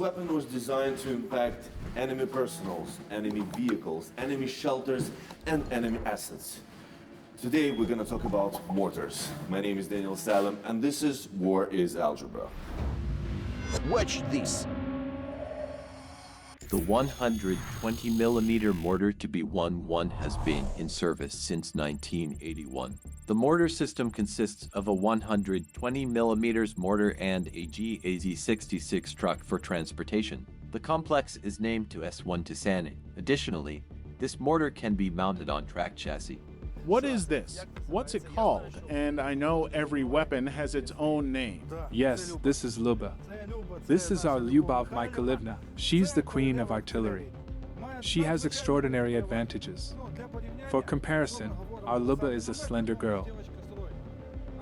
weapon was designed to impact enemy personals, enemy vehicles, enemy shelters, and enemy assets. Today we're gonna talk about mortars. My name is Daniel Salem, and this is War is Algebra. Watch this. The 120mm mortar to be 1-1 has been in service since 1981. The mortar system consists of a 120mm mortar and a GAZ-66 truck for transportation. The complex is named to S1 Tisane. Additionally, this mortar can be mounted on track chassis. What is this? What's it called? And I know every weapon has its own name. Yes, this is Luba. This is our Lyubov Mykolivna. She's the queen of artillery. She has extraordinary advantages. For comparison, our Luba is a slender girl.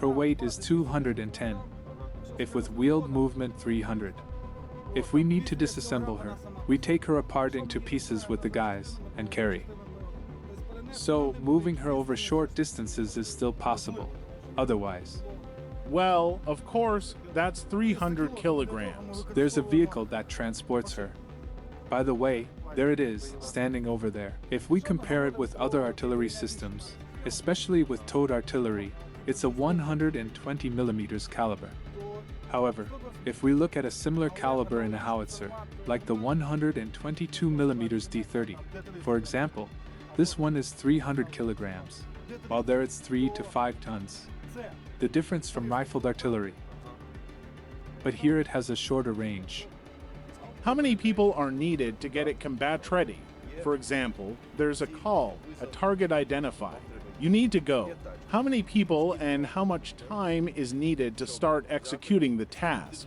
Her weight is 210, if with wheeled movement 300. If we need to disassemble her, we take her apart into pieces with the guys and carry. So, moving her over short distances is still possible. Otherwise, Well, of course, that's 300 kilograms. there's a vehicle that transports her. By the way, there it is, standing over there. If we compare it with other artillery systems, especially with towed artillery, it's a 120mm caliber. However, if we look at a similar caliber in a howitzer, like the 122mm D30, for example, this one is 300 kilograms, while there it's 3 to 5 tons. The difference from rifled artillery. But here it has a shorter range. How many people are needed to get it combat ready? For example, there's a call, a target identified. You need to go. How many people and how much time is needed to start executing the task?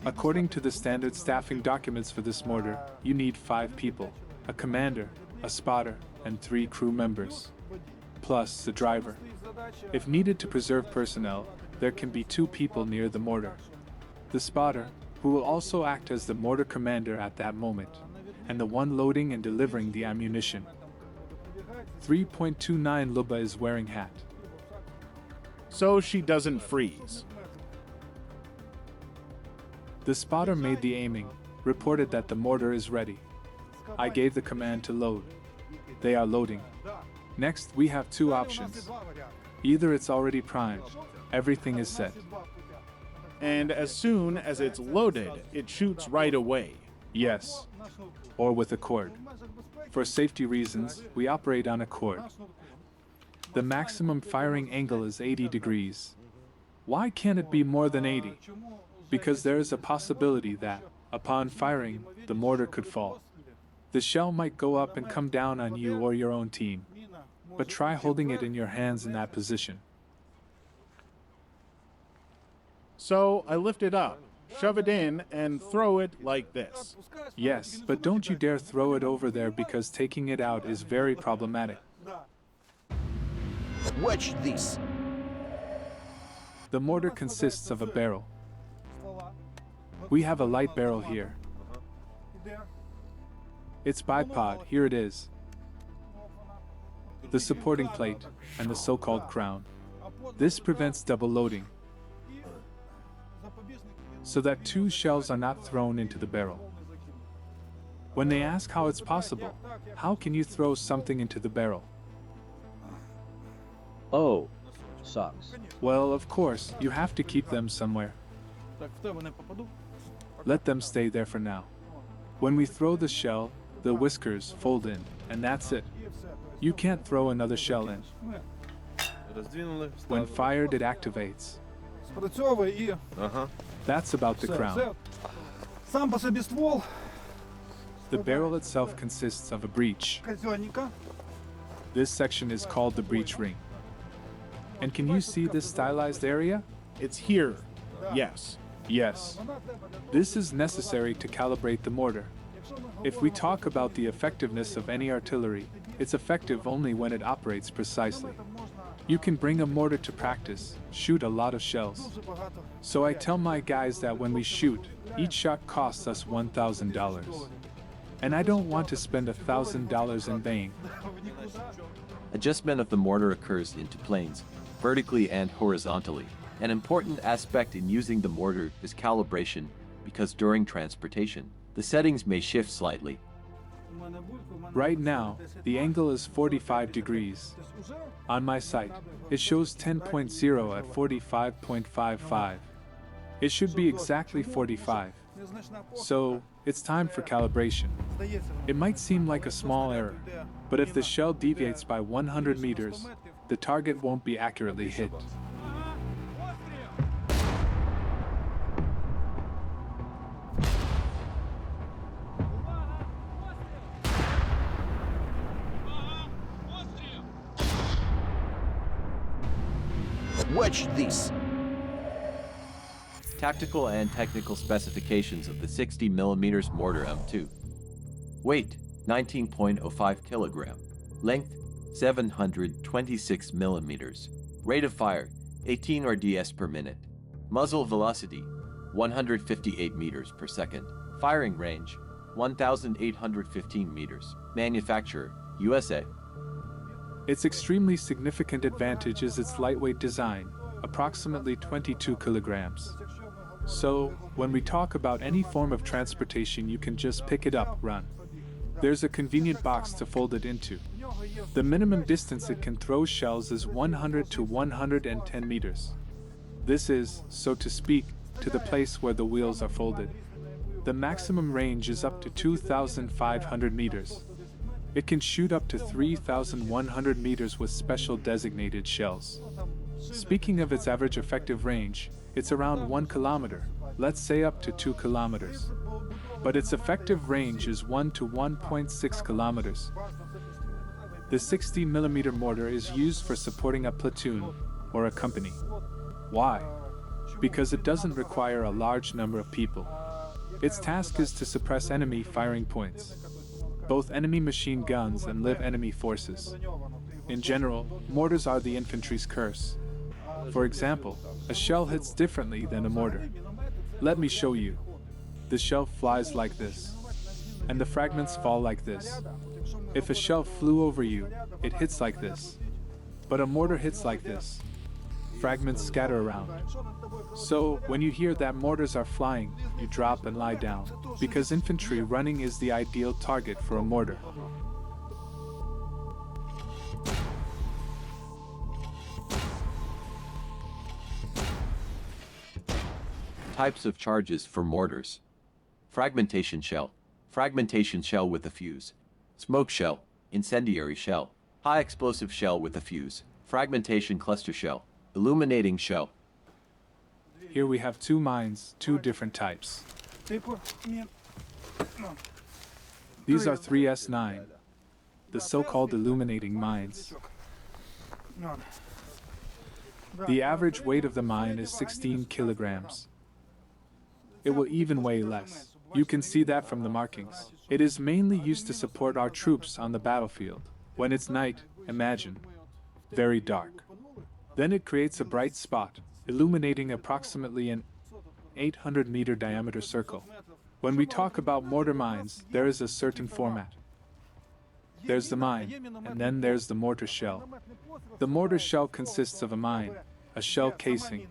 According to the standard staffing documents for this mortar, you need 5 people, a commander, a spotter, and 3 crew members, plus the driver. If needed to preserve personnel, there can be 2 people near the mortar. The spotter, who will also act as the mortar commander at that moment, and the one loading and delivering the ammunition. 3.29 Luba is wearing hat. So she doesn't freeze. The spotter made the aiming, reported that the mortar is ready. I gave the command to load. They are loading. Next, we have 2 options. Either it's already primed, everything is set. And as soon as it's loaded, it shoots right away. Yes. Or with a cord. For safety reasons, we operate on a cord. The maximum firing angle is 80 degrees. Why can't it be more than 80? Because there is a possibility that, upon firing, the mortar could fall. The shell might go up and come down on you or your own team. But try holding it in your hands in that position. So I lift it up, shove it in, and throw it like this. Yes, but don't you dare throw it over there because taking it out is very problematic. Watch this. The mortar consists of a barrel. We have a light barrel here. Its bipod, here it is. The supporting plate, and the so-called crown. This prevents double loading, so that 2 shells are not thrown into the barrel. When they ask how it's possible, how can you throw something into the barrel? Oh, sucks. Well, of course, you have to keep them somewhere. Let them stay there for now. When we throw the shell, the whiskers fold in, and that's it. You can't throw another shell in. When fired, it activates. That's about the crown. The barrel itself consists of a breech. This section is called the breech ring. And can you see this stylized area? It's here. Yes. Yes. This is necessary to calibrate the mortar. If we talk about the effectiveness of any artillery, it's effective only when it operates precisely. You can bring a mortar to practice, shoot a lot of shells. So I tell my guys that when we shoot, each shot costs us $1,000. And I don't want to spend $1,000 in vain. Adjustment of the mortar occurs into planes, vertically and horizontally. An important aspect in using the mortar is calibration, because during transportation, the settings may shift slightly. Right now, the angle is 45 degrees. On my site, it shows 10.0 at 45.55. It should be exactly 45. So, it's time for calibration. It might seem like a small error, but if the shell deviates by 100 meters, the target won't be accurately hit. Watch this. Tactical and technical specifications of the 60mm mortar M2. Weight, 19.05 kilogram. Length, 726 millimeters. Rate of fire, 18 RDS per minute. Muzzle velocity, 158 meters per second. Firing range, 1,815 meters. Manufacturer, USA. Its extremely significant advantage is its lightweight design, approximately 22 kilograms. So, when we talk about any form of transportation, you can just pick it up, run. There's a convenient box to fold it into. The minimum distance it can throw shells is 100 to 110 meters. This is, so to speak, to the place where the wheels are folded. The maximum range is up to 2,500 meters. It can shoot up to 3,100 meters with special designated shells. Speaking of its average effective range, it's around 1 kilometer, let's say up to 2 kilometers. But its effective range is 1 to 1.6 kilometers. The 60mm mortar is used for supporting a platoon or a company. Why? Because it doesn't require a large number of people. Its task is to suppress enemy firing points, both enemy machine guns and live enemy forces. In general, mortars are the infantry's curse. For example, a shell hits differently than a mortar. Let me show you. The shell flies like this, and the fragments fall like this. If a shell flew over you, it hits like this. But a mortar hits like this. Fragments scatter around. So, when you hear that mortars are flying, you drop and lie down, because infantry running is the ideal target for a mortar. Types of charges for mortars. Fragmentation shell. Fragmentation shell with a fuse. Smoke shell. Incendiary shell. High explosive shell with a fuse. Fragmentation cluster shell. Illuminating shell. Here we have two mines, two different types. These are 3S9, the so-called illuminating mines. The average weight of the mine is 16 kilograms. It will even weigh less. You can see that from the markings. It is mainly used to support our troops on the battlefield. When it's night, imagine. Very dark. Then it creates a bright spot, illuminating approximately an 800-meter diameter circle. When we talk about mortar mines, there is a certain format. There's the mine, and then there's the mortar shell. The mortar shell consists of a mine, a shell casing.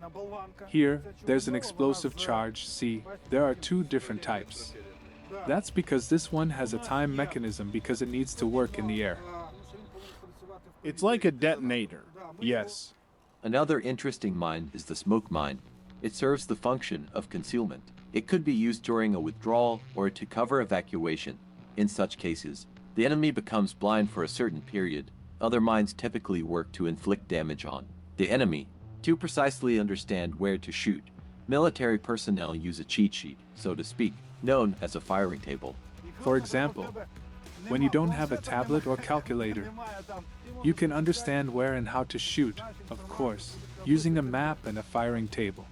Here, there's an explosive charge. See, there are two different types. That's because this one has a time mechanism because it needs to work in the air. It's like a detonator. Yes. Another interesting mine is the smoke mine. It serves the function of concealment. It could be used during a withdrawal or to cover evacuation. In such cases, the enemy becomes blind for a certain period. Other mines typically work to inflict damage on the enemy. To precisely understand where to shoot, military personnel use a cheat sheet, so to speak, known as a firing table. For example, when you don't have a tablet or calculator, you can understand where and how to shoot, of course, using a map and a firing table.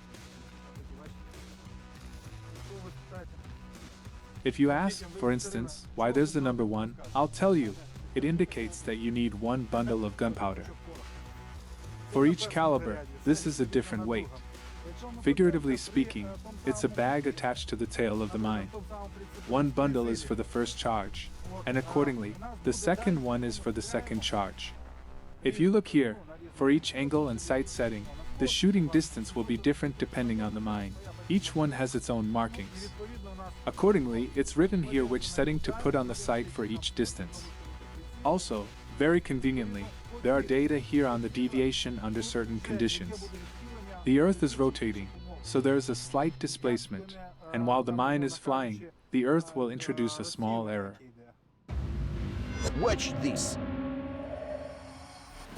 If you ask, for instance, why there's the number 1, I'll tell you, it indicates that you need 1 bundle of gunpowder. For each caliber, this is a different weight. Figuratively speaking, it's a bag attached to the tail of the mine. 1 bundle is for the first charge, and accordingly, the second one is for the second charge. If you look here, for each angle and sight setting, the shooting distance will be different depending on the mine. Each one has its own markings. Accordingly, it's written here which setting to put on the sight for each distance. Also, very conveniently, there are data here on the deviation under certain conditions. The Earth is rotating, so there is a slight displacement, and while the mine is flying, the Earth will introduce a small error. Watch this.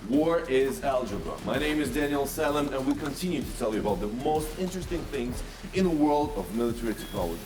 War is algebra. My name is Daniel Salem, and we continue to tell you about the most interesting things in the world of military technology.